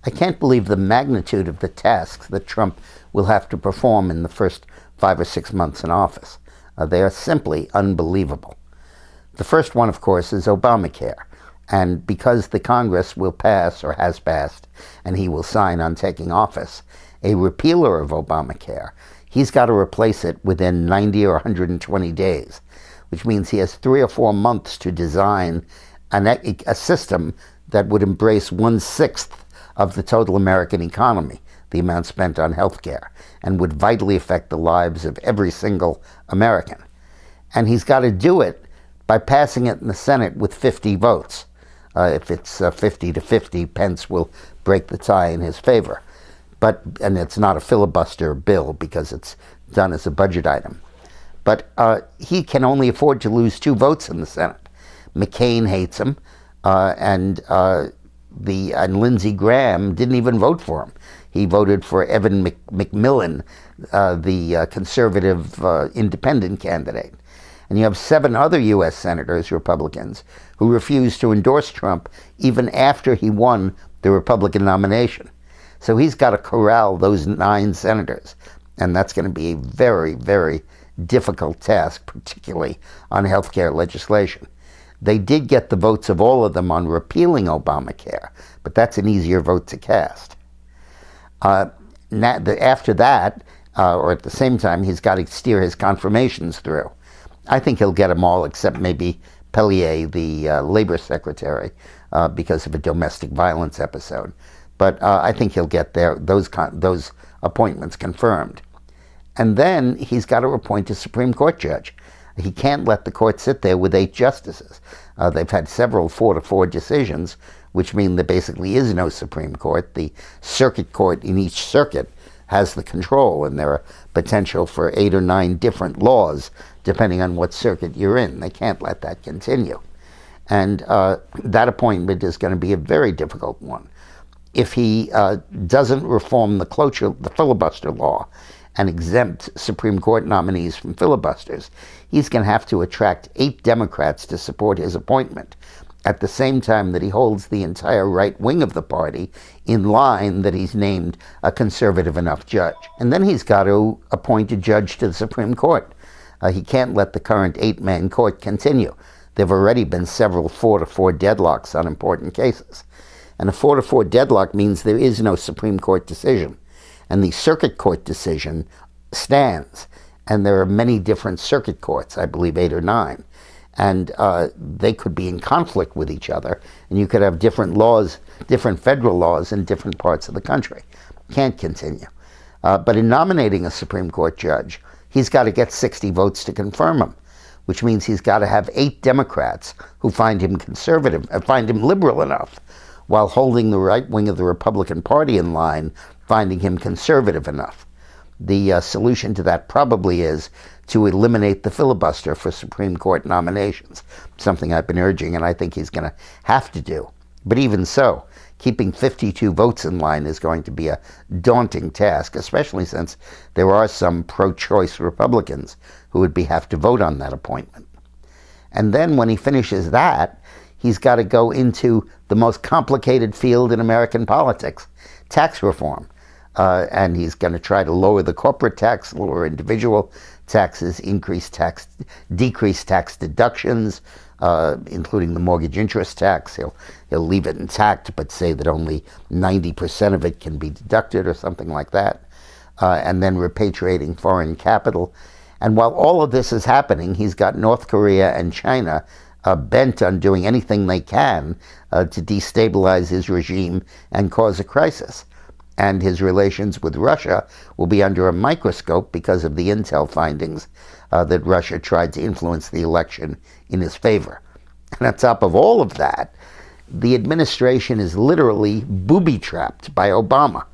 I can't believe the magnitude of the tasks that Trump will have to perform in the first 5 or 6 months in office. They are simply unbelievable. The first one, of course, is Obamacare. And because the Congress will pass, or has passed, and he will sign on taking office, a repealer of Obamacare, he's got to replace it within 90 or 120 days, which means he has 3 or 4 months to design a system that would embrace 1/6 of the total American economy, the amount spent on health care, and would vitally affect the lives of every single American. And he's got to do it by passing it in the Senate with 50 votes. If it's 50-50, Pence will break the tie in his favor. And it's not a filibuster bill because it's done as a budget item. But he can only afford to lose 2 votes in the Senate. McCain hates him, and Lindsey Graham didn't even vote for him. He voted for Evan McMillan, the conservative independent candidate. And you have 7 other U.S. senators, Republicans, who refused to endorse Trump even after he won the Republican nomination. So he's got to corral those 9 senators. And that's going to be a very, very difficult task, particularly on health care legislation. They did get the votes of all of them on repealing Obamacare, but that's an easier vote to cast. After that, or at the same time, he's got to steer his confirmations through. I think he'll get them all except maybe Pellier, the labor secretary, because of a domestic violence episode. But I think he'll get those appointments confirmed. And then he's got to appoint a Supreme Court judge. He can't let the court sit there with 8 justices. They've had several 4-4 decisions, which mean there basically is no Supreme Court. The circuit court in each circuit has the control, and there are potential for 8 or 9 different laws, depending on what circuit you're in. They can't let that continue. And that appointment is going to be a very difficult one. If he doesn't reform the filibuster law and exempt Supreme Court nominees from filibusters, he's going to have to attract 8 Democrats to support his appointment, at the same time that he holds the entire right wing of the party in line that he's named a conservative enough judge. And then he's got to appoint a judge to the Supreme Court. He can't let the current 8-man court continue. There have already been several 4-4 deadlocks on important cases. And a 4-4 deadlock means there is no Supreme Court decision. And the circuit court decision stands. And there are many different circuit courts, I believe 8 or 9. And they could be in conflict with each other. And you could have different laws, different federal laws in different parts of the country. Can't continue. But in nominating a Supreme Court judge, he's got to get 60 votes to confirm him, which means he's got to have 8 Democrats who find him conservative, find him liberal enough, while holding the right wing of the Republican Party in line, finding him conservative enough. The solution to that probably is to eliminate the filibuster for Supreme Court nominations, something I've been urging and I think he's going to have to do. But even so, keeping 52 votes in line is going to be a daunting task, especially since there are some pro-choice Republicans who would have to vote on that appointment. And then when he finishes that, he's got to go into the most complicated field in American politics, tax reform. And he's going to try to lower the corporate tax, lower individual taxes, decrease tax deductions, including the mortgage interest tax. He'll leave it intact, but say that only 90% of it can be deducted or something like that. And then repatriating foreign capital. And while all of this is happening, he's got North Korea and China bent on doing anything they can to destabilize his regime and cause a crisis. And his relations with Russia will be under a microscope because of the intel findings that Russia tried to influence the election in his favor. And on top of all of that, the administration is literally booby-trapped by Obama.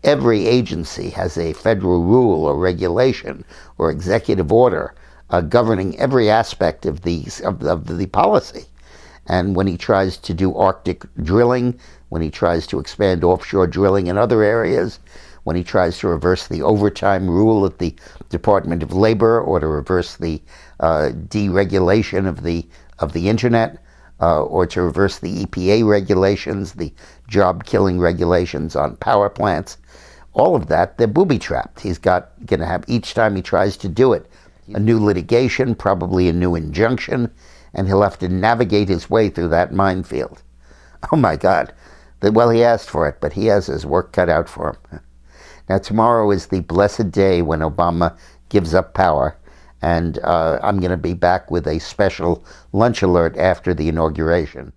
Every agency has a federal rule or regulation or executive order governing every aspect of the policy. And when he tries to do Arctic drilling, when he tries to expand offshore drilling in other areas, when he tries to reverse the overtime rule at the Department of Labor or to reverse the deregulation of the internet, or to reverse the EPA regulations, the job-killing regulations on power plants. All of that, they're booby-trapped. He's going to have, each time he tries to do it, a new litigation, probably a new injunction, and he'll have to navigate his way through that minefield. Oh my God. Well, he asked for it, but he has his work cut out for him. Now, tomorrow is the blessed day when Obama gives up power, and I'm going to be back with a special lunch alert after the inauguration.